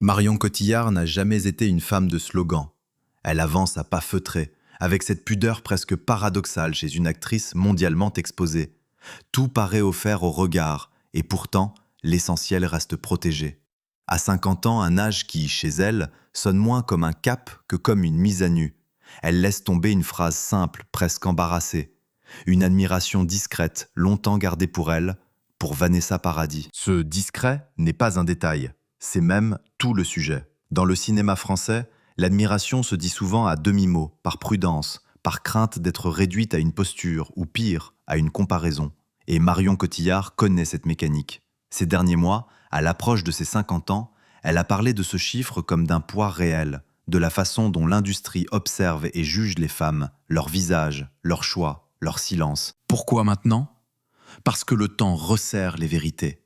Marion Cotillard n'a jamais été une femme de slogan. Elle avance à pas feutrés, avec cette pudeur presque paradoxale chez une actrice mondialement exposée. Tout paraît offert au regard, et pourtant, l'essentiel reste protégé. À 50 ans, un âge qui, chez elle, sonne moins comme un cap que comme une mise à nu. Elle laisse tomber une phrase simple, presque embarrassée. Une admiration discrète, longtemps gardée pour elle, pour Vanessa Paradis. Ce discret n'est pas un détail, c'est même tout le sujet. Dans le cinéma français, l'admiration se dit souvent à demi-mot, par prudence, par crainte d'être réduite à une posture, ou pire, à une comparaison. Et Marion Cotillard connaît cette mécanique. Ces derniers mois, à l'approche de ses 50 ans, elle a parlé de ce chiffre comme d'un poids réel, de la façon dont l'industrie observe et juge les femmes, leur visage, leurs choix, leur silence. Pourquoi maintenant ? Parce que le temps resserre les vérités.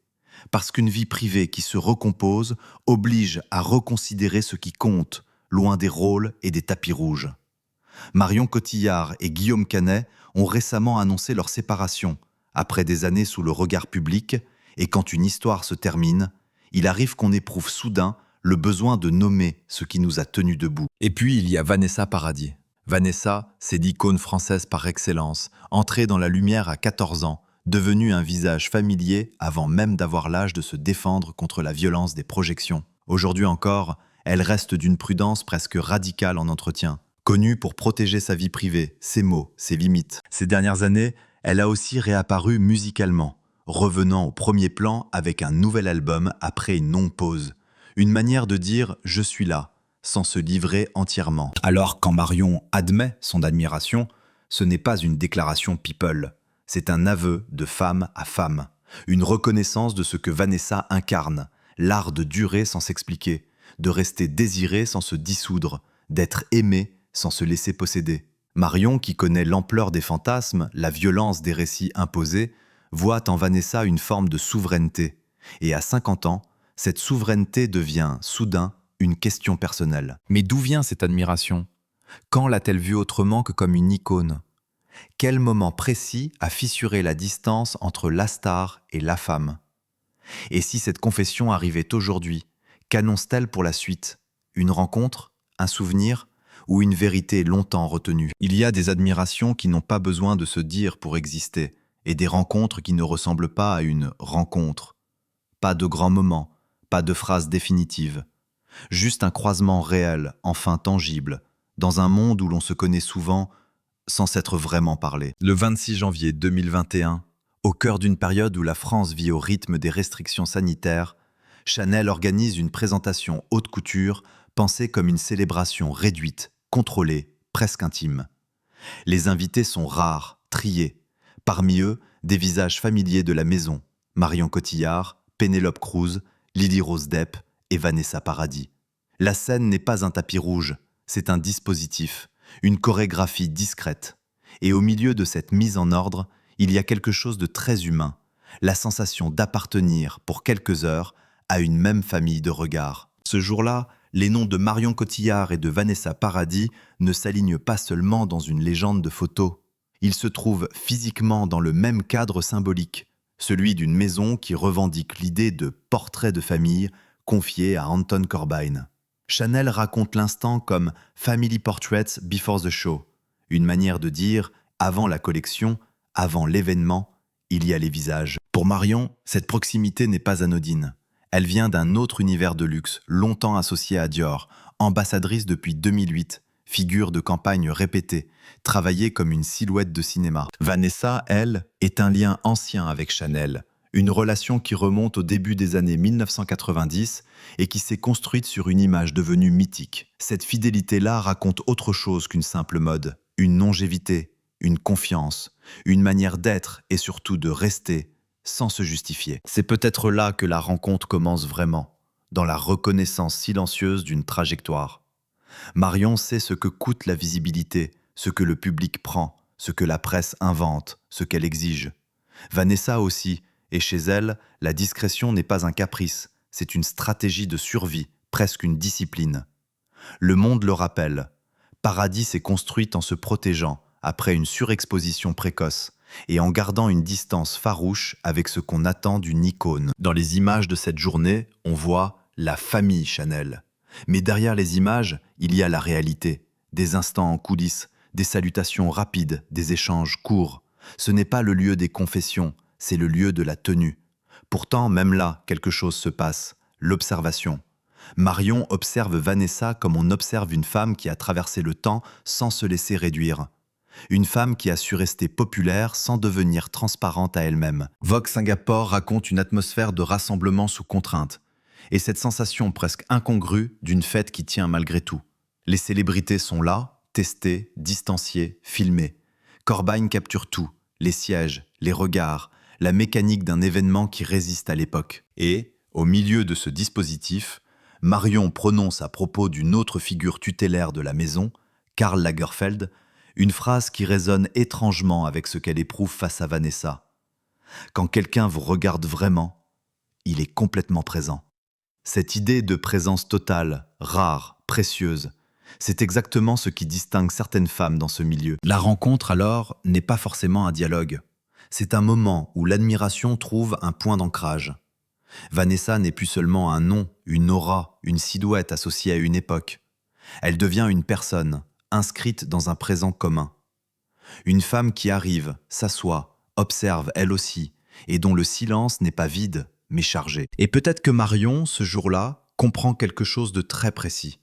Parce qu'une vie privée qui se recompose oblige à reconsidérer ce qui compte, loin des rôles et des tapis rouges. Marion Cotillard et Guillaume Canet ont récemment annoncé leur séparation, après des années sous le regard public, et quand une histoire se termine, il arrive qu'on éprouve soudain le besoin de nommer ce qui nous a tenus debout. Et puis il y a Vanessa Paradis. Vanessa, c'est l'icône française par excellence, entrée dans la lumière à 14 ans, devenue un visage familier avant même d'avoir l'âge de se défendre contre la violence des projections. Aujourd'hui encore, elle reste d'une prudence presque radicale en entretien, connue pour protéger sa vie privée, ses mots, ses limites. Ces dernières années, elle a aussi réapparu musicalement, revenant au premier plan avec un nouvel album après une longue pause. Une manière de dire « je suis là », sans se livrer entièrement. Alors quand Marion admet son admiration, ce n'est pas une déclaration people, c'est un aveu de femme à femme, une reconnaissance de ce que Vanessa incarne, l'art de durer sans s'expliquer, de rester désirée sans se dissoudre, d'être aimée sans se laisser posséder. Marion, qui connaît l'ampleur des fantasmes, la violence des récits imposés, voit en Vanessa une forme de souveraineté. Et à 50 ans, cette souveraineté devient, soudain, une question personnelle. Mais d'où vient cette admiration ? Quand l'a-t-elle vue autrement que comme une icône ? Quel moment précis a fissuré la distance entre la star et la femme ? Et si cette confession arrivait aujourd'hui, qu'annonce-t-elle pour la suite ? Une rencontre ? Un souvenir ? Ou une vérité longtemps retenue ? Il y a des admirations qui n'ont pas besoin de se dire pour exister, et des rencontres qui ne ressemblent pas à une rencontre. Pas de grands moments, pas de phrases définitives. Juste un croisement réel, enfin tangible, dans un monde où l'on se connaît souvent sans s'être vraiment parlé. Le 26 janvier 2021, au cœur d'une période où la France vit au rythme des restrictions sanitaires, Chanel organise une présentation haute couture pensée comme une célébration réduite, contrôlée, presque intime. Les invités sont rares, triés. Parmi eux, des visages familiers de la maison, Marion Cotillard, Pénélope Cruz, Lily Rose Depp et Vanessa Paradis. La scène n'est pas un tapis rouge, c'est un dispositif, une chorégraphie discrète. Et au milieu de cette mise en ordre, il y a quelque chose de très humain, la sensation d'appartenir pour quelques heures à une même famille de regards. Ce jour-là, les noms de Marion Cotillard et de Vanessa Paradis ne s'alignent pas seulement dans une légende de photos. Ils se trouvent physiquement dans le même cadre symbolique, celui d'une maison qui revendique l'idée de portrait de famille confié à Anton Corbijn. Chanel raconte l'instant comme « Family Portraits Before the Show », une manière de dire « avant la collection, avant l'événement, il y a les visages ». Pour Marion, cette proximité n'est pas anodine. Elle vient d'un autre univers de luxe, longtemps associé à Dior, ambassadrice depuis 2008, figure de campagne répétée, travaillée comme une silhouette de cinéma. Vanessa, elle, est un lien ancien avec Chanel, une relation qui remonte au début des années 1990 et qui s'est construite sur une image devenue mythique. Cette fidélité-là raconte autre chose qu'une simple mode, une longévité, une confiance, une manière d'être et surtout de rester sans se justifier. C'est peut-être là que la rencontre commence vraiment, dans la reconnaissance silencieuse d'une trajectoire. Marion sait ce que coûte la visibilité, ce que le public prend, ce que la presse invente, ce qu'elle exige. Vanessa aussi, et chez elle, la discrétion n'est pas un caprice, c'est une stratégie de survie, presque une discipline. Le monde le rappelle. Paradis s'est construite en se protégeant, après une surexposition précoce, et en gardant une distance farouche avec ce qu'on attend d'une icône. Dans les images de cette journée, on voit la famille Chanel. Mais derrière les images, il y a la réalité. Des instants en coulisses, des salutations rapides, des échanges courts. Ce n'est pas le lieu des confessions, c'est le lieu de la tenue. Pourtant, même là, quelque chose se passe, l'observation. Marion observe Vanessa comme on observe une femme qui a traversé le temps sans se laisser réduire. Une femme qui a su rester populaire sans devenir transparente à elle-même. Vogue Singapour raconte une atmosphère de rassemblement sous contrainte, et cette sensation presque incongrue d'une fête qui tient malgré tout. Les célébrités sont là, testées, distanciées, filmées. Corbagne capture tout, les sièges, les regards, la mécanique d'un événement qui résiste à l'époque. Et, au milieu de ce dispositif, Marion prononce à propos d'une autre figure tutélaire de la maison, Karl Lagerfeld, une phrase qui résonne étrangement avec ce qu'elle éprouve face à Vanessa. Quand quelqu'un vous regarde vraiment, il est complètement présent. Cette idée de présence totale, rare, précieuse, c'est exactement ce qui distingue certaines femmes dans ce milieu. La rencontre, alors, n'est pas forcément un dialogue. C'est un moment où l'admiration trouve un point d'ancrage. Vanessa n'est plus seulement un nom, une aura, une silhouette associée à une époque. Elle devient une personne, inscrite dans un présent commun. Une femme qui arrive, s'assoit, observe elle aussi, et dont le silence n'est pas vide, mais chargé. Et peut-être que Marion, ce jour-là, comprend quelque chose de très précis.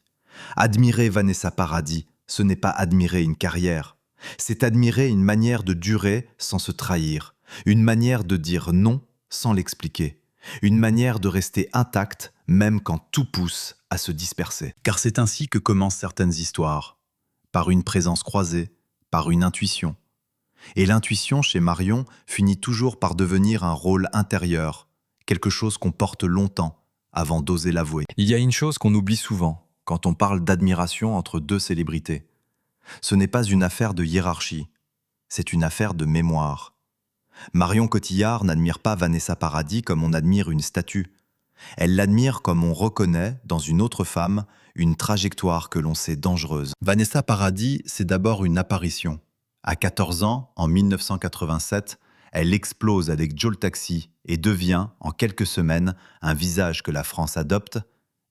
Admirer Vanessa Paradis, ce n'est pas admirer une carrière. C'est admirer une manière de durer sans se trahir, une manière de dire non sans l'expliquer, une manière de rester intacte même quand tout pousse à se disperser. Car c'est ainsi que commencent certaines histoires, par une présence croisée, par une intuition. Et l'intuition chez Marion finit toujours par devenir un rôle intérieur, quelque chose qu'on porte longtemps avant d'oser l'avouer. Il y a une chose qu'on oublie souvent quand on parle d'admiration entre deux célébrités. Ce n'est pas une affaire de hiérarchie, c'est une affaire de mémoire. Marion Cotillard n'admire pas Vanessa Paradis comme on admire une statue. Elle l'admire comme on reconnaît, dans une autre femme, une trajectoire que l'on sait dangereuse. Vanessa Paradis, c'est d'abord une apparition. À 14 ans, en 1987, elle explose avec Joe le Taxi et devient, en quelques semaines, un visage que la France adopte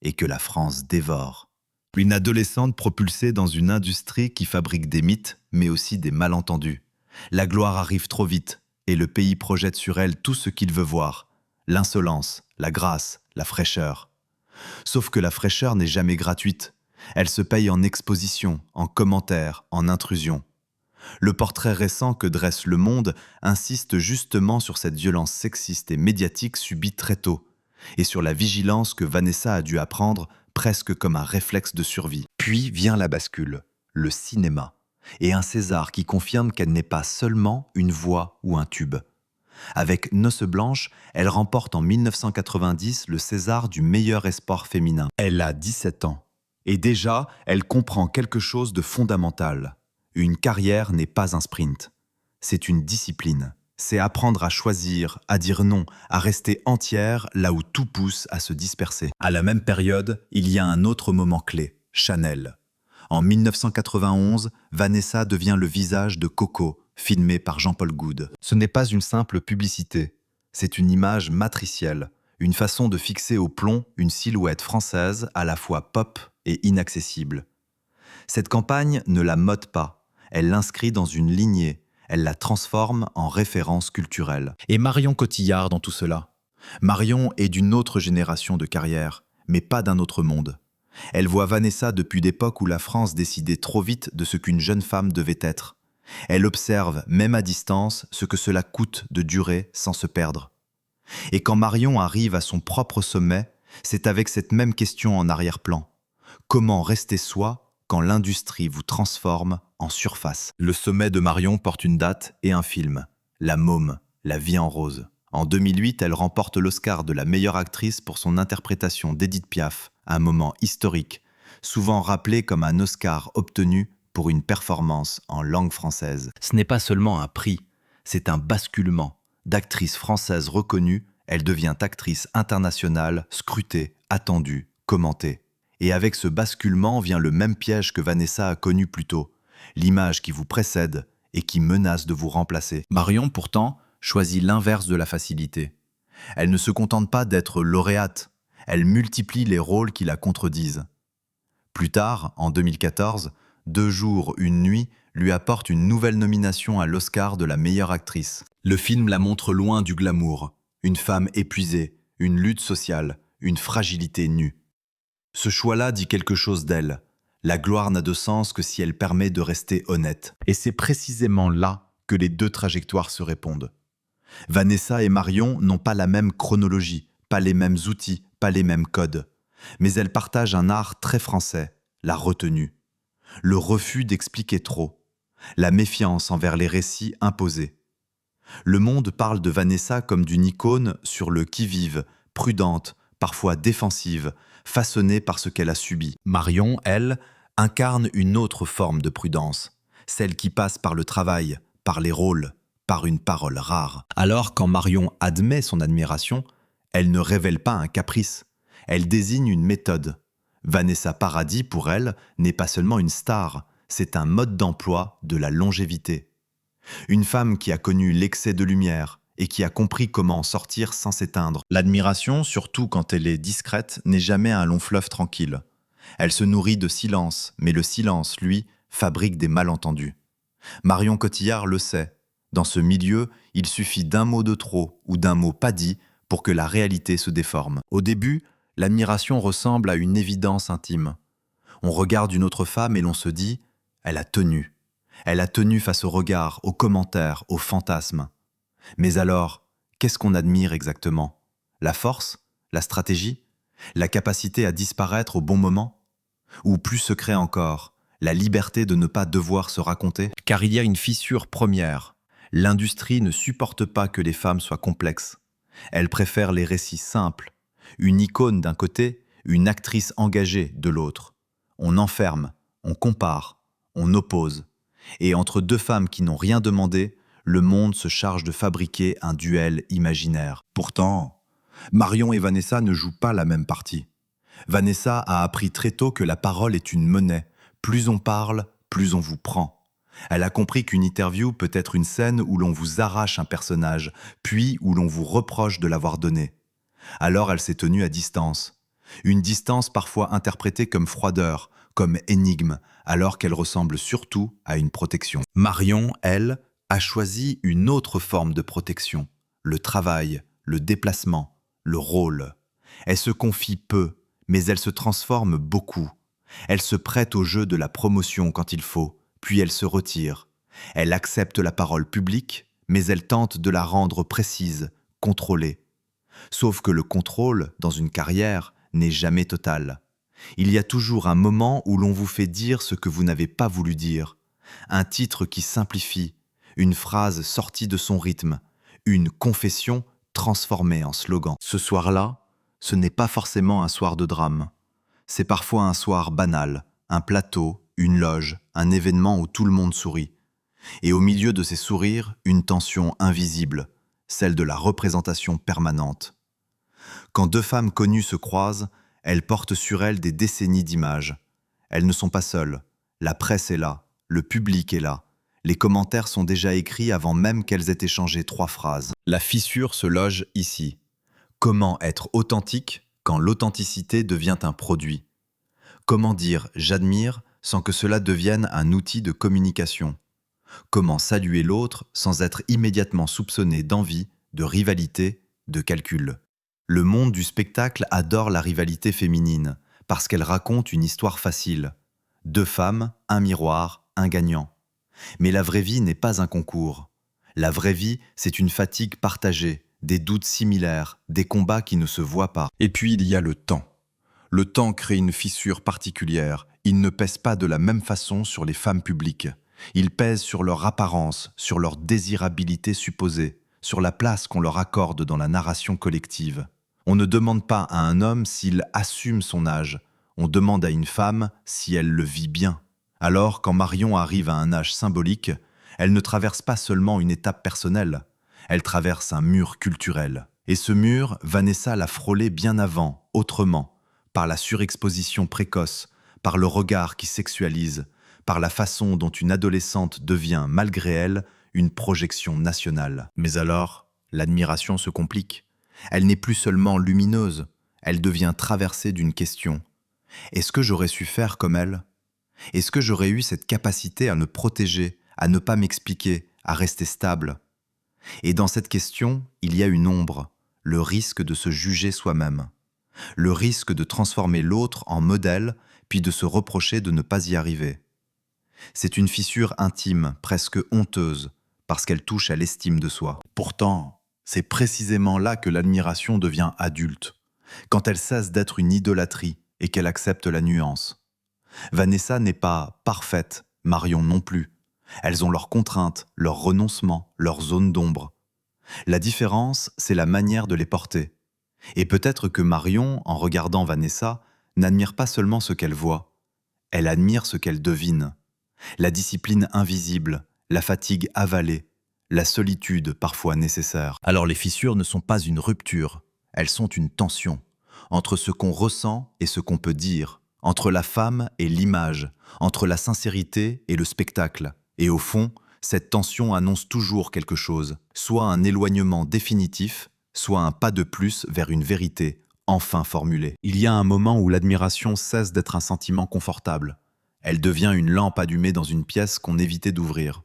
et que la France dévore. Une adolescente propulsée dans une industrie qui fabrique des mythes, mais aussi des malentendus. La gloire arrive trop vite, et le pays projette sur elle tout ce qu'il veut voir. L'insolence, la grâce, la fraîcheur. Sauf que la fraîcheur n'est jamais gratuite. Elle se paye en exposition, en commentaires, en intrusion. Le portrait récent que dresse Le Monde insiste justement sur cette violence sexiste et médiatique subie très tôt, et sur la vigilance que Vanessa a dû apprendre presque comme un réflexe de survie. Puis vient la bascule, le cinéma, et un César qui confirme qu'elle n'est pas seulement une voix ou un tube. Avec Noces blanches, elle remporte en 1990 le César du meilleur espoir féminin. Elle a 17 ans. Et déjà, elle comprend quelque chose de fondamental. Une carrière n'est pas un sprint. C'est une discipline. C'est apprendre à choisir, à dire non, à rester entière là où tout pousse à se disperser. À la même période, il y a un autre moment clé, Chanel. En 1991, Vanessa devient le visage de Coco, filmé par Jean-Paul Goude. Ce n'est pas une simple publicité, c'est une image matricielle, une façon de fixer au plomb une silhouette française à la fois pop et inaccessible. Cette campagne ne la mode pas, elle l'inscrit dans une lignée, elle la transforme en référence culturelle. Et Marion Cotillard dans tout cela. Marion est d'une autre génération de carrière, mais pas d'un autre monde. Elle voit Vanessa depuis l'époque où la France décidait trop vite de ce qu'une jeune femme devait être. Elle observe, même à distance, ce que cela coûte de durer sans se perdre. Et quand Marion arrive à son propre sommet, c'est avec cette même question en arrière-plan. Comment rester soi quand l'industrie vous transforme en surface? Le sommet de Marion porte une date et un film, La Môme, La vie en rose. En 2008, elle remporte l'Oscar de la meilleure actrice pour son interprétation d'Édith Piaf, un moment historique, souvent rappelé comme un Oscar obtenu pour une performance en langue française. Ce n'est pas seulement un prix, c'est un basculement. D'actrice française reconnue, elle devient actrice internationale, scrutée, attendue, commentée. Et avec ce basculement vient le même piège que Vanessa a connu plus tôt, l'image qui vous précède et qui menace de vous remplacer. Marion, pourtant, choisit l'inverse de la facilité. Elle ne se contente pas d'être lauréate, Elle multiplie les rôles qui la contredisent. Plus tard, en 2014, 2 jours, une nuit lui apporte une nouvelle nomination à l'Oscar de la meilleure actrice. Le film la montre loin du glamour, une femme épuisée, une lutte sociale, une fragilité nue. Ce choix-là dit quelque chose d'elle. La gloire n'a de sens que si elle permet de rester honnête. Et c'est précisément là que les 2 trajectoires se répondent. Vanessa et Marion n'ont pas la même chronologie, pas les mêmes outils, pas les mêmes codes. Mais elles partagent un art très français, la retenue. Le refus d'expliquer trop. La méfiance envers les récits imposés. Le Monde parle de Vanessa comme d'une icône sur le qui-vive, prudente, parfois défensive, façonnée par ce qu'elle a subi. Marion, elle, incarne une autre forme de prudence, celle qui passe par le travail, par les rôles, par une parole rare. Alors quand Marion admet son admiration, elle ne révèle pas un caprice, elle désigne une méthode. Vanessa Paradis, pour elle, n'est pas seulement une star, c'est un mode d'emploi de la longévité. Une femme qui a connu l'excès de lumière et qui a compris comment en sortir sans s'éteindre. L'admiration, surtout quand elle est discrète, n'est jamais un long fleuve tranquille. Elle se nourrit de silence, mais le silence, lui, fabrique des malentendus. Marion Cotillard le sait. Dans ce milieu, il suffit d'un mot de trop ou d'un mot pas dit pour que la réalité se déforme. Au début, l'admiration ressemble à une évidence intime. On regarde une autre femme et l'on se dit « elle a tenu ». Elle a tenu face aux regards, aux commentaires, aux fantasmes. Mais alors, qu'est-ce qu'on admire exactement? La force? La stratégie? La capacité à disparaître au bon moment? Ou plus secret encore, la liberté de ne pas devoir se raconter? Car il y a une fissure première. L'industrie ne supporte pas que les femmes soient complexes. Elle préfère les récits simples. Une icône d'un côté, une actrice engagée de l'autre. On enferme, on compare, on oppose. Et entre 2 femmes qui n'ont rien demandé, le monde se charge de fabriquer un duel imaginaire. Pourtant, Marion et Vanessa ne jouent pas la même partie. Vanessa a appris très tôt que la parole est une monnaie. Plus on parle, plus on vous prend. Elle a compris qu'une interview peut être une scène où l'on vous arrache un personnage, puis où l'on vous reproche de l'avoir donné. Alors elle s'est tenue à distance. Une distance parfois interprétée comme froideur, comme énigme, alors qu'elle ressemble surtout à une protection. Marion, elle, a choisi une autre forme de protection, le travail, le déplacement, le rôle. Elle se confie peu, mais elle se transforme beaucoup. Elle se prête au jeu de la promotion quand il faut, puis elle se retire. Elle accepte la parole publique, mais elle tente de la rendre précise, contrôlée. Sauf que le contrôle, dans une carrière, n'est jamais total. Il y a toujours un moment où l'on vous fait dire ce que vous n'avez pas voulu dire, un titre qui simplifie, une phrase sortie de son rythme, une confession transformée en slogan. Ce soir-là, ce n'est pas forcément un soir de drame. C'est parfois un soir banal, un plateau, une loge, un événement où tout le monde sourit. Et au milieu de ces sourires, une tension invisible, celle de la représentation permanente. Quand 2 femmes connues se croisent, elles portent sur elles des décennies d'images. Elles ne sont pas seules. La presse est là, le public est là. Les commentaires sont déjà écrits avant même qu'elles aient échangé 3 phrases. La fissure se loge ici. Comment être authentique quand l'authenticité devient un produit? Comment dire « j'admire » sans que cela devienne un outil de communication? Comment saluer l'autre sans être immédiatement soupçonné d'envie, de rivalité, de calcul? Le monde du spectacle adore la rivalité féminine, parce qu'elle raconte une histoire facile. 2 femmes, un miroir, un gagnant. Mais la vraie vie n'est pas un concours. La vraie vie, c'est une fatigue partagée, des doutes similaires, des combats qui ne se voient pas. Et puis il y a le temps. Le temps crée une fissure particulière. Il ne pèse pas de la même façon sur les femmes publiques. Il pèse sur leur apparence, sur leur désirabilité supposée, sur la place qu'on leur accorde dans la narration collective. On ne demande pas à un homme s'il assume son âge. On demande à une femme si elle le vit bien. Alors, quand Marion arrive à un âge symbolique, elle ne traverse pas seulement une étape personnelle, elle traverse un mur culturel. Et ce mur, Vanessa l'a frôlé bien avant, autrement, par la surexposition précoce, par le regard qui sexualise, par la façon dont une adolescente devient, malgré elle, une projection nationale. Mais alors, l'admiration se complique. Elle n'est plus seulement lumineuse, elle devient traversée d'une question. Est-ce que j'aurais su faire comme elle? Est-ce que j'aurais eu cette capacité à me protéger, à ne pas m'expliquer, à rester stable? Et dans cette question, il y a une ombre, le risque de se juger soi-même, le risque de transformer l'autre en modèle, puis de se reprocher de ne pas y arriver. C'est une fissure intime, presque honteuse, parce qu'elle touche à l'estime de soi. Pourtant, c'est précisément là que l'admiration devient adulte, quand elle cesse d'être une idolâtrie et qu'elle accepte la nuance. Vanessa n'est pas parfaite, Marion non plus. Elles ont leurs contraintes, leurs renoncements, leurs zones d'ombre. La différence, c'est la manière de les porter. Et peut-être que Marion, en regardant Vanessa, n'admire pas seulement ce qu'elle voit, elle admire ce qu'elle devine. La discipline invisible, la fatigue avalée, la solitude parfois nécessaire. Alors les fissures ne sont pas une rupture, elles sont une tension, entre ce qu'on ressent et ce qu'on peut dire, entre la femme et l'image, entre la sincérité et le spectacle. Et au fond, cette tension annonce toujours quelque chose, soit un éloignement définitif, soit un pas de plus vers une vérité, enfin formulée. Il y a un moment où l'admiration cesse d'être un sentiment confortable. Elle devient une lampe allumée dans une pièce qu'on évitait d'ouvrir.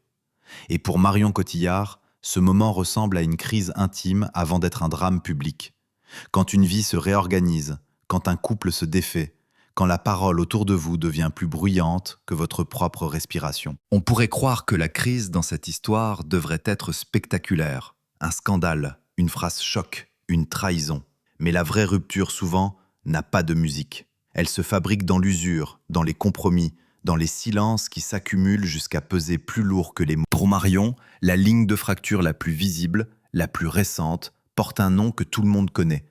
Et pour Marion Cotillard, ce moment ressemble à une crise intime avant d'être un drame public. Quand une vie se réorganise, quand un couple se défait, quand la parole autour de vous devient plus bruyante que votre propre respiration. On pourrait croire que la crise dans cette histoire devrait être spectaculaire, un scandale, une phrase choc, une trahison. Mais la vraie rupture, souvent, n'a pas de musique. Elle se fabrique dans l'usure, dans les compromis, dans les silences qui s'accumulent jusqu'à peser plus lourd que les mots. Pour Marion, la ligne de fracture la plus visible, la plus récente, porte un nom que tout le monde connaît.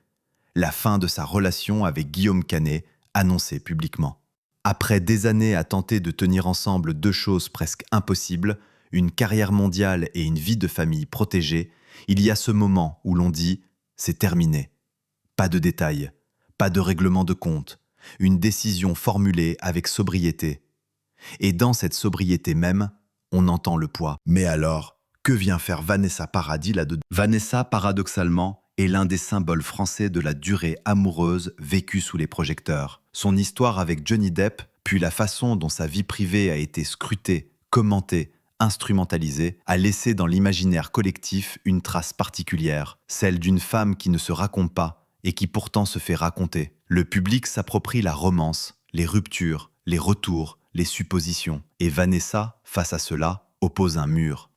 La fin de sa relation avec Guillaume Canet, annoncée publiquement. Après des années à tenter de tenir ensemble deux choses presque impossibles, une carrière mondiale et une vie de famille protégée, il y a ce moment où l'on dit « c'est terminé ». Pas de détails, pas de règlement de compte, une décision formulée avec sobriété. Et dans cette sobriété même, on entend le poids. Mais alors, que vient faire Vanessa Paradis là-dedans? Vanessa, paradoxalement, est l'un des symboles français de la durée amoureuse vécue sous les projecteurs. Son histoire avec Johnny Depp, puis la façon dont sa vie privée a été scrutée, commentée, instrumentalisée, a laissé dans l'imaginaire collectif une trace particulière, celle d'une femme qui ne se raconte pas et qui pourtant se fait raconter. Le public s'approprie la romance, les ruptures, les retours, les suppositions. Et Vanessa, face à cela, oppose un mur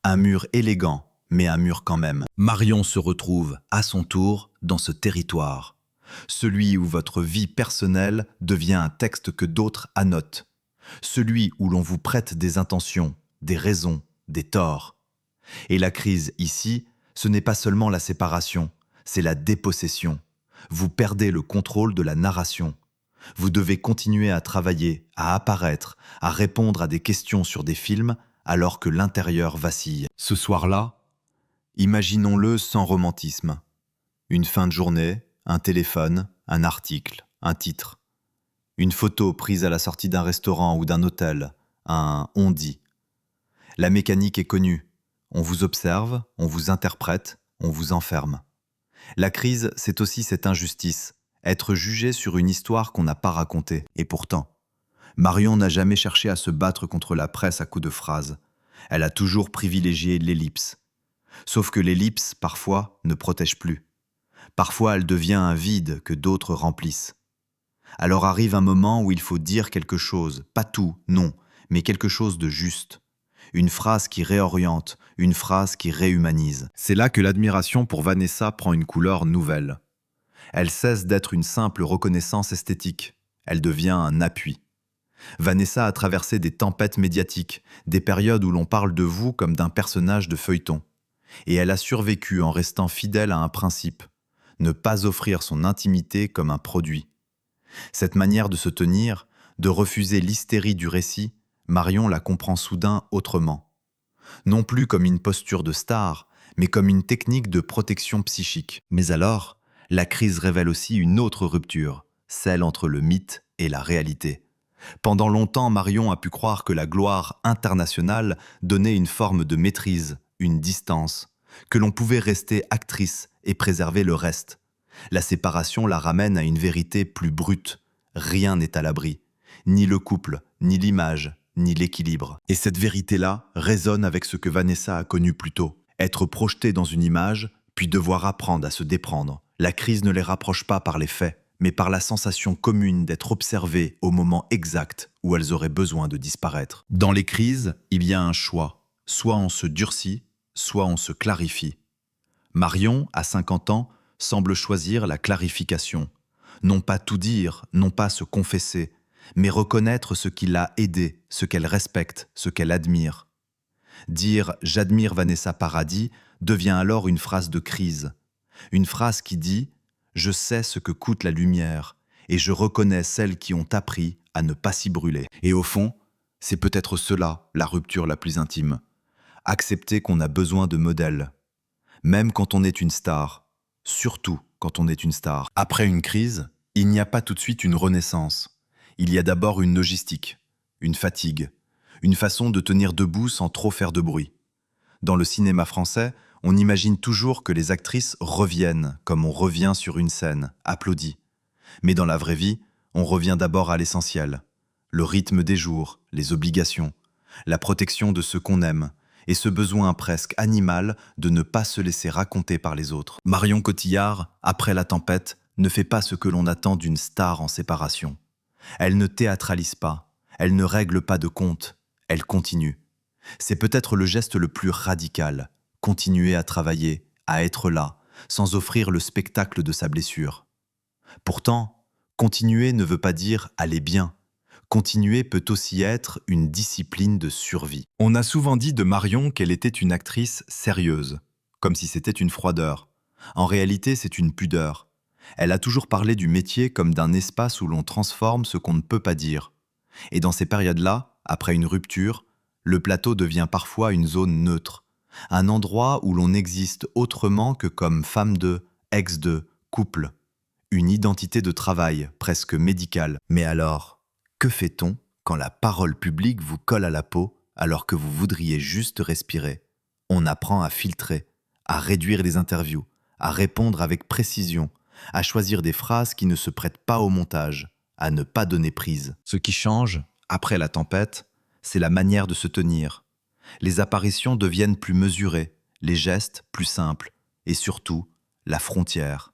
élégant, mais un mur quand même. Marion se retrouve, à son tour, dans ce territoire. Celui où votre vie personnelle devient un texte que d'autres annotent. Celui où l'on vous prête des intentions, des raisons, des torts. Et la crise ici, ce n'est pas seulement la séparation, c'est la dépossession. Vous perdez le contrôle de la narration. Vous devez continuer à travailler, à apparaître, à répondre à des questions sur des films alors que l'intérieur vacille. Ce soir-là, imaginons-le sans romantisme. Une fin de journée, un téléphone, un article, un titre. Une photo prise à la sortie d'un restaurant ou d'un hôtel, un « on dit ». La mécanique est connue. On vous observe, on vous interprète, on vous enferme. La crise, c'est aussi cette injustice, être jugé sur une histoire qu'on n'a pas racontée. Et pourtant, Marion n'a jamais cherché à se battre contre la presse à coups de phrases. Elle a toujours privilégié l'ellipse. Sauf que l'ellipse, parfois, ne protège plus. Parfois, elle devient un vide que d'autres remplissent. Alors arrive un moment où il faut dire quelque chose, pas tout, non, mais quelque chose de juste. Une phrase qui réoriente, une phrase qui réhumanise. C'est là que l'admiration pour Vanessa prend une couleur nouvelle. Elle cesse d'être une simple reconnaissance esthétique. Elle devient un appui. Vanessa a traversé des tempêtes médiatiques, des périodes où l'on parle de vous comme d'un personnage de feuilleton. Et elle a survécu en restant fidèle à un principe, ne pas offrir son intimité comme un produit. Cette manière de se tenir, de refuser l'hystérie du récit, Marion la comprend soudain autrement. Non plus comme une posture de star, mais comme une technique de protection psychique. Mais alors, la crise révèle aussi une autre rupture, celle entre le mythe et la réalité. Pendant longtemps, Marion a pu croire que la gloire internationale donnait une forme de maîtrise, une distance, que l'on pouvait rester actrice et préserver le reste. La séparation la ramène à une vérité plus brute. Rien n'est à l'abri. Ni le couple, ni l'image, ni l'équilibre. Et cette vérité-là résonne avec ce que Vanessa a connu plus tôt. Être projetée dans une image, puis devoir apprendre à se déprendre. La crise ne les rapproche pas par les faits, mais par la sensation commune d'être observées au moment exact où elles auraient besoin de disparaître. Dans les crises, il y a un choix. Soit on se durcit, soit on se clarifie. Marion, à 50 ans, semble choisir la clarification. Non pas tout dire, non pas se confesser, mais reconnaître ce qui l'a aidée, ce qu'elle respecte, ce qu'elle admire. Dire « j'admire Vanessa Paradis » devient alors une phrase de crise. Une phrase qui dit « je sais ce que coûte la lumière et je reconnais celles qui ont appris à ne pas s'y brûler ». Et au fond, c'est peut-être cela la rupture la plus intime. Accepter qu'on a besoin de modèles. Même quand on est une star, surtout quand on est une star. Après une crise, il n'y a pas tout de suite une renaissance. Il y a d'abord une logistique, une fatigue, une façon de tenir debout sans trop faire de bruit. Dans le cinéma français, on imagine toujours que les actrices reviennent comme on revient sur une scène, applaudi. Mais dans la vraie vie, on revient d'abord à l'essentiel. Le rythme des jours, les obligations, la protection de ceux qu'on aime, et ce besoin presque animal de ne pas se laisser raconter par les autres. Marion Cotillard, après la tempête, ne fait pas ce que l'on attend d'une star en séparation. Elle ne théâtralise pas, elle ne règle pas de compte, elle continue. C'est peut-être le geste le plus radical, continuer à travailler, à être là, sans offrir le spectacle de sa blessure. Pourtant, continuer ne veut pas dire aller bien. Continuer peut aussi être une discipline de survie. On a souvent dit de Marion qu'elle était une actrice sérieuse, comme si c'était une froideur. En réalité, c'est une pudeur. Elle a toujours parlé du métier comme d'un espace où l'on transforme ce qu'on ne peut pas dire. Et dans ces périodes-là, après une rupture, le plateau devient parfois une zone neutre, un endroit où l'on existe autrement que comme femme de, ex de, couple. Une identité de travail, presque médicale. Mais alors, que fait-on quand la parole publique vous colle à la peau alors que vous voudriez juste respirer? On apprend à filtrer, à réduire les interviews, à répondre avec précision, à choisir des phrases qui ne se prêtent pas au montage, à ne pas donner prise. Ce qui change, après la tempête, c'est la manière de se tenir. Les apparitions deviennent plus mesurées, les gestes plus simples, et surtout, la frontière.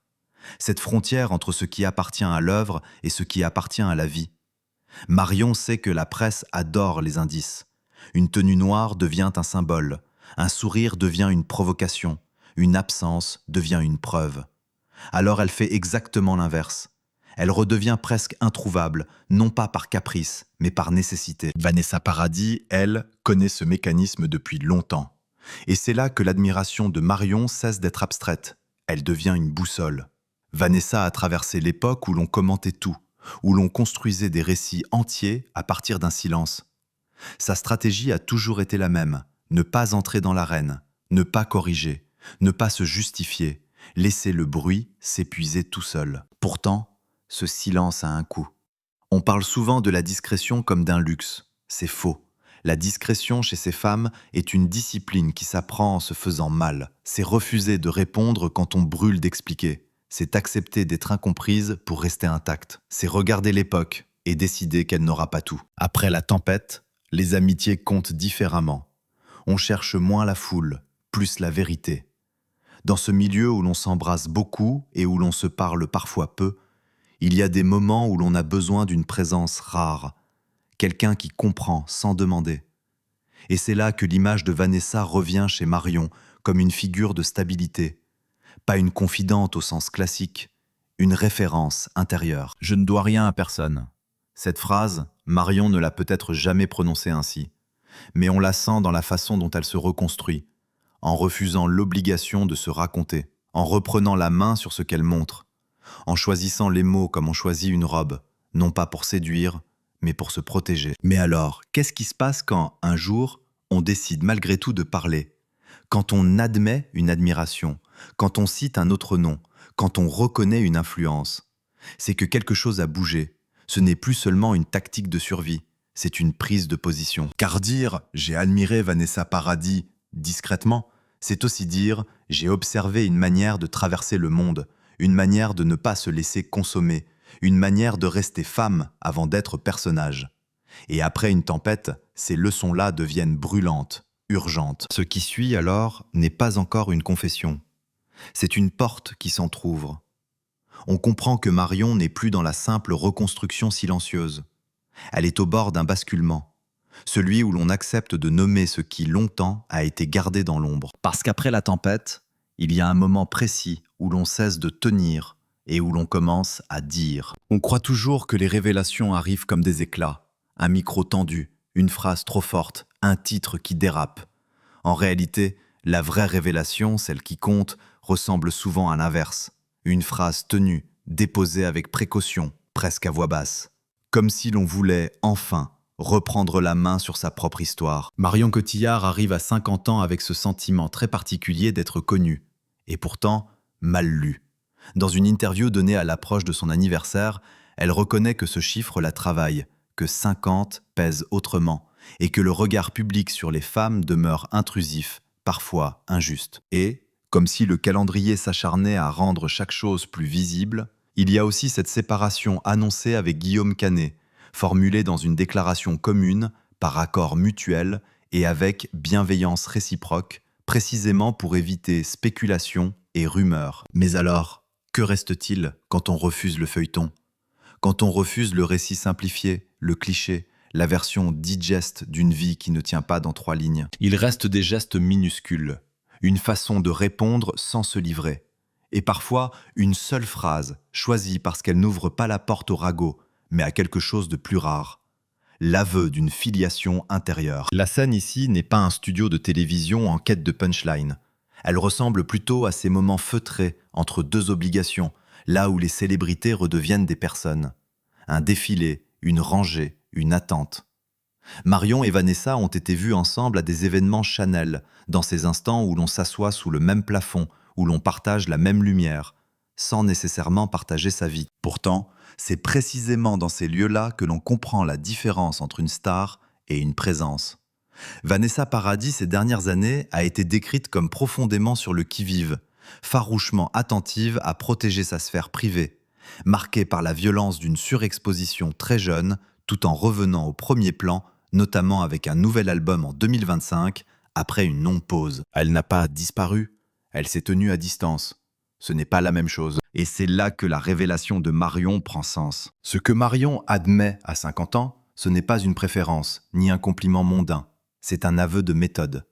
Cette frontière entre ce qui appartient à l'œuvre et ce qui appartient à la vie. Marion sait que la presse adore les indices. Une tenue noire devient un symbole, un sourire devient une provocation, une absence devient une preuve. Alors elle fait exactement l'inverse. Elle redevient presque introuvable, non pas par caprice, mais par nécessité. Vanessa Paradis, elle, connaît ce mécanisme depuis longtemps. Et c'est là que l'admiration de Marion cesse d'être abstraite. Elle devient une boussole. Vanessa a traversé l'époque où l'on commentait tout, où l'on construisait des récits entiers à partir d'un silence. Sa stratégie a toujours été la même, ne pas entrer dans l'arène, ne pas corriger, ne pas se justifier, laisser le bruit s'épuiser tout seul. Pourtant, ce silence a un coût. On parle souvent de la discrétion comme d'un luxe. C'est faux. La discrétion chez ces femmes est une discipline qui s'apprend en se faisant mal. C'est refuser de répondre quand on brûle d'expliquer. C'est accepter d'être incomprise pour rester intacte. C'est regarder l'époque et décider qu'elle n'aura pas tout. Après la tempête, les amitiés comptent différemment. On cherche moins la foule, plus la vérité. Dans ce milieu où l'on s'embrasse beaucoup et où l'on se parle parfois peu, il y a des moments où l'on a besoin d'une présence rare, quelqu'un qui comprend sans demander. Et c'est là que l'image de Vanessa revient chez Marion comme une figure de stabilité. Pas une confidente au sens classique, une référence intérieure. Je ne dois rien à personne. Cette phrase, Marion ne l'a peut-être jamais prononcée ainsi, mais on la sent dans la façon dont elle se reconstruit, en refusant l'obligation de se raconter, en reprenant la main sur ce qu'elle montre, en choisissant les mots comme on choisit une robe, non pas pour séduire, mais pour se protéger. Mais alors, qu'est-ce qui se passe quand, un jour, on décide malgré tout de parler? Quand on admet une admiration, quand on cite un autre nom, quand on reconnaît une influence, c'est que quelque chose a bougé. Ce n'est plus seulement une tactique de survie, c'est une prise de position. Car dire « j'ai admiré Vanessa Paradis » discrètement, c'est aussi dire « j'ai observé une manière de traverser le monde, une manière de ne pas se laisser consommer, une manière de rester femme avant d'être personnage. Et après une tempête, ces leçons-là deviennent brûlantes, urgentes. Ce qui suit alors n'est pas encore une confession. C'est une porte qui s'entr'ouvre. On comprend que Marion n'est plus dans la simple reconstruction silencieuse. Elle est au bord d'un basculement, celui où l'on accepte de nommer ce qui longtemps a été gardé dans l'ombre. Parce qu'après la tempête, il y a un moment précis où l'on cesse de tenir et où l'on commence à dire. On croit toujours que les révélations arrivent comme des éclats, un micro tendu, une phrase trop forte, un titre qui dérape. En réalité, la vraie révélation, celle qui compte, ressemble souvent à l'inverse. Une phrase tenue, déposée avec précaution, presque à voix basse. Comme si l'on voulait, enfin, reprendre la main sur sa propre histoire. Marion Cotillard arrive à 50 ans avec ce sentiment très particulier d'être connue, et pourtant mal lu. Dans une interview donnée à l'approche de son anniversaire, elle reconnaît que ce chiffre la travaille, que 50 pèse autrement, et que le regard public sur les femmes demeure intrusif, parfois injuste. Et, comme si le calendrier s'acharnait à rendre chaque chose plus visible, il y a aussi cette séparation annoncée avec Guillaume Canet, formulée dans une déclaration commune, par accord mutuel et avec bienveillance réciproque, précisément pour éviter spéculation et rumeurs. Mais alors, que reste-t-il quand on refuse le feuilleton ? Quand on refuse le récit simplifié, le cliché, la version digeste d'une vie qui ne tient pas dans 3 lignes. Il reste des gestes minuscules, une façon de répondre sans se livrer. Et parfois, une seule phrase, choisie parce qu'elle n'ouvre pas la porte au ragot, mais à quelque chose de plus rare. L'aveu d'une filiation intérieure. La scène ici n'est pas un studio de télévision en quête de punchline. Elle ressemble plutôt à ces moments feutrés entre 2 obligations, là où les célébrités redeviennent des personnes. Un défilé, une rangée, une attente. Marion et Vanessa ont été vues ensemble à des événements Chanel, dans ces instants où l'on s'assoit sous le même plafond, où l'on partage la même lumière, sans nécessairement partager sa vie. Pourtant, c'est précisément dans ces lieux-là que l'on comprend la différence entre une star et une présence. Vanessa Paradis, ces dernières années, a été décrite comme profondément sur le qui-vive, farouchement attentive à protéger sa sphère privée, marquée par la violence d'une surexposition très jeune, tout en revenant au premier plan, notamment avec un nouvel album en 2025, après une longue pause. Elle n'a pas disparu, elle s'est tenue à distance. Ce n'est pas la même chose. Et c'est là que la révélation de Marion prend sens. Ce que Marion admet à 50 ans, ce n'est pas une préférence, ni un compliment mondain. C'est un aveu de méthode.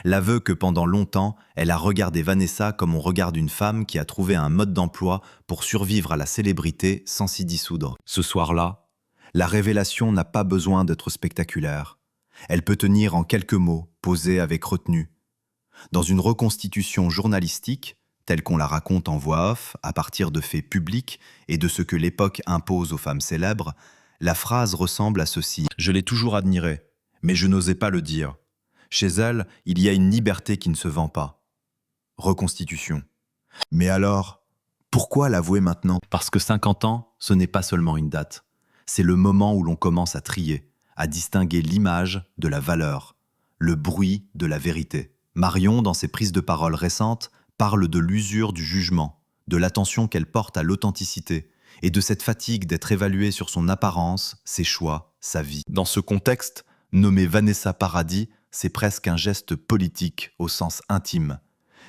L'aveu que pendant longtemps, elle a regardé Vanessa comme on regarde une femme qui a trouvé un mode d'emploi pour survivre à la célébrité sans s'y dissoudre. Ce soir-là, la révélation n'a pas besoin d'être spectaculaire. Elle peut tenir en quelques mots, posés avec retenue. Dans une reconstitution journalistique, telle qu'on la raconte en voix off, à partir de faits publics et de ce que l'époque impose aux femmes célèbres, la phrase ressemble à ceci. « Je l'ai toujours admirée, mais je n'osais pas le dire. Chez elle, il y a une liberté qui ne se vend pas. » Reconstitution. Mais alors, pourquoi l'avouer maintenant ? Parce que 50 ans, ce n'est pas seulement une date. C'est le moment où l'on commence à trier, à distinguer l'image de la valeur, le bruit de la vérité. Marion, dans ses prises de parole récentes, parle de l'usure du jugement, de l'attention qu'elle porte à l'authenticité et de cette fatigue d'être évaluée sur son apparence, ses choix, sa vie. Dans ce contexte, nommer Vanessa Paradis, c'est presque un geste politique au sens intime.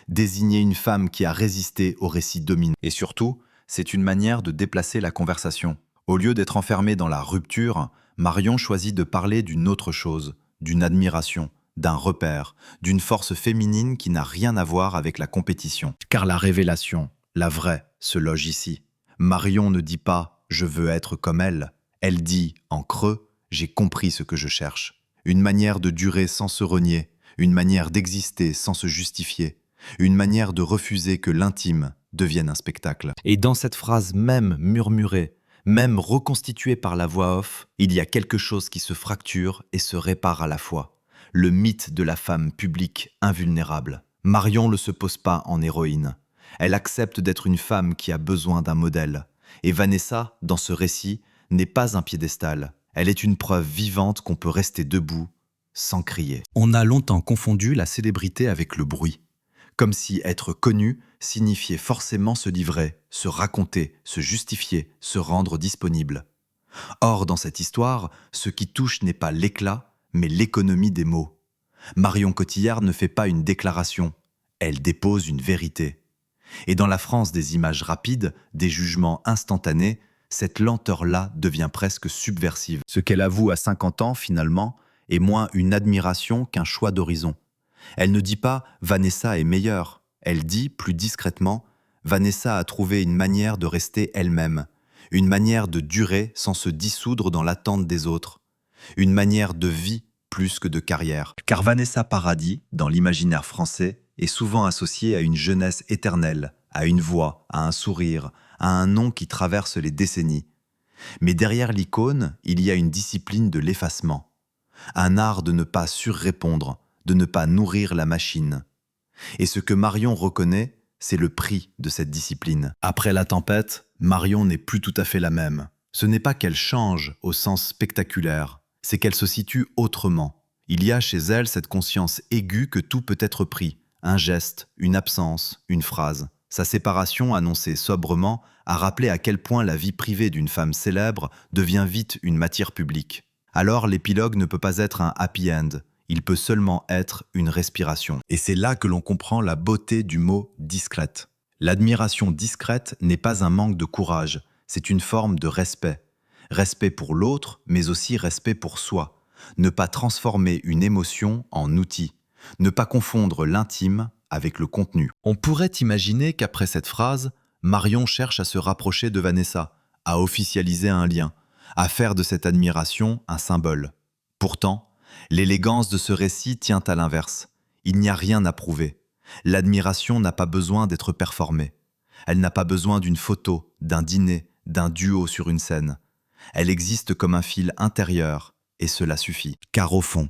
Désigner une femme qui a résisté au récit dominant. Et surtout, c'est une manière de déplacer la conversation. Au lieu d'être enfermée dans la rupture, Marion choisit de parler d'une autre chose, d'une admiration, d'un repère, d'une force féminine qui n'a rien à voir avec la compétition. Car la révélation, la vraie, se loge ici. Marion ne dit pas « je veux être comme elle », elle dit, en creux, « j'ai compris ce que je cherche ». Une manière de durer sans se renier, une manière d'exister sans se justifier, une manière de refuser que l'intime devienne un spectacle. Et dans cette phrase même murmurée, même reconstituée par la voix off, il y a quelque chose qui se fracture et se répare à la fois. Le mythe de la femme publique invulnérable. Marion ne se pose pas en héroïne. Elle accepte d'être une femme qui a besoin d'un modèle. Et Vanessa, dans ce récit, n'est pas un piédestal. Elle est une preuve vivante qu'on peut rester debout sans crier. On a longtemps confondu la célébrité avec le bruit. Comme si être connu, signifiait forcément se livrer, se raconter, se justifier, se rendre disponible. Or, dans cette histoire, ce qui touche n'est pas l'éclat, mais l'économie des mots. Marion Cotillard ne fait pas une déclaration, elle dépose une vérité. Et dans la France des images rapides, des jugements instantanés, cette lenteur-là devient presque subversive. Ce qu'elle avoue à 50 ans, finalement, est moins une admiration qu'un choix d'horizon. Elle ne dit pas « Vanessa est meilleure », elle dit, plus discrètement, « Vanessa a trouvé une manière de rester elle-même, une manière de durer sans se dissoudre dans l'attente des autres, une manière de vie plus que de carrière. » Car Vanessa Paradis, dans l'imaginaire français, est souvent associée à une jeunesse éternelle, à une voix, à un sourire, à un nom qui traverse les décennies. Mais derrière l'icône, il y a une discipline de l'effacement, un art de ne pas surrépondre, de ne pas nourrir la machine. Et ce que Marion reconnaît, c'est le prix de cette discipline. Après la tempête, Marion n'est plus tout à fait la même. Ce n'est pas qu'elle change au sens spectaculaire, c'est qu'elle se situe autrement. Il y a chez elle cette conscience aiguë que tout peut être pris, un geste, une absence, une phrase. Sa séparation, annoncée sobrement, a rappelé à quel point la vie privée d'une femme célèbre devient vite une matière publique. Alors l'épilogue ne peut pas être un happy end, il peut seulement être une respiration. Et c'est là que l'on comprend la beauté du mot « discrète ». L'admiration discrète n'est pas un manque de courage, c'est une forme de respect. Respect pour l'autre, mais aussi respect pour soi. Ne pas transformer une émotion en outil. Ne pas confondre l'intime avec le contenu. On pourrait imaginer qu'après cette phrase, Marion cherche à se rapprocher de Vanessa, à officialiser un lien, à faire de cette admiration un symbole. Pourtant, l'élégance de ce récit tient à l'inverse. Il n'y a rien à prouver. L'admiration n'a pas besoin d'être performée. Elle n'a pas besoin d'une photo, d'un dîner, d'un duo sur une scène. Elle existe comme un fil intérieur, et cela suffit. Car au fond,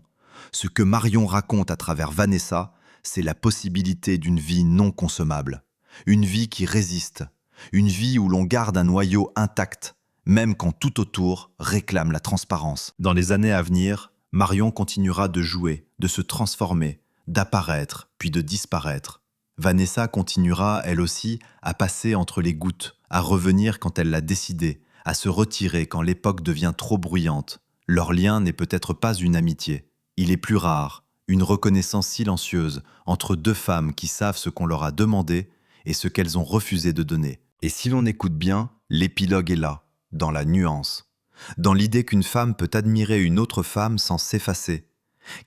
ce que Marion raconte à travers Vanessa, c'est la possibilité d'une vie non consommable. Une vie qui résiste. Une vie où l'on garde un noyau intact, même quand tout autour réclame la transparence. Dans les années à venir, Marion continuera de jouer, de se transformer, d'apparaître, puis de disparaître. Vanessa continuera, elle aussi, à passer entre les gouttes, à revenir quand elle l'a décidé, à se retirer quand l'époque devient trop bruyante. Leur lien n'est peut-être pas une amitié. Il est plus rare, une reconnaissance silencieuse entre deux femmes qui savent ce qu'on leur a demandé et ce qu'elles ont refusé de donner. Et si l'on écoute bien, l'épilogue est là, dans la nuance. Dans l'idée qu'une femme peut admirer une autre femme sans s'effacer,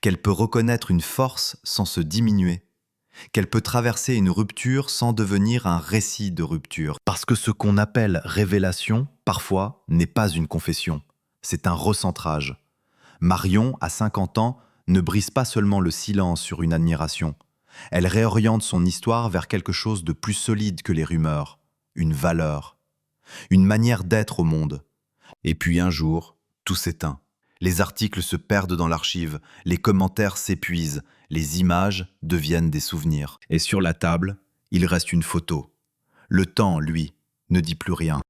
qu'elle peut reconnaître une force sans se diminuer, qu'elle peut traverser une rupture sans devenir un récit de rupture. Parce que ce qu'on appelle révélation, parfois, n'est pas une confession, c'est un recentrage. Marion, à 50 ans, ne brise pas seulement le silence sur une admiration, elle réoriente son histoire vers quelque chose de plus solide que les rumeurs, une valeur, une manière d'être au monde. Et puis un jour, tout s'éteint. Les articles se perdent dans l'archive, les commentaires s'épuisent, les images deviennent des souvenirs. Et sur la table, il reste une photo. Le temps, lui, ne dit plus rien.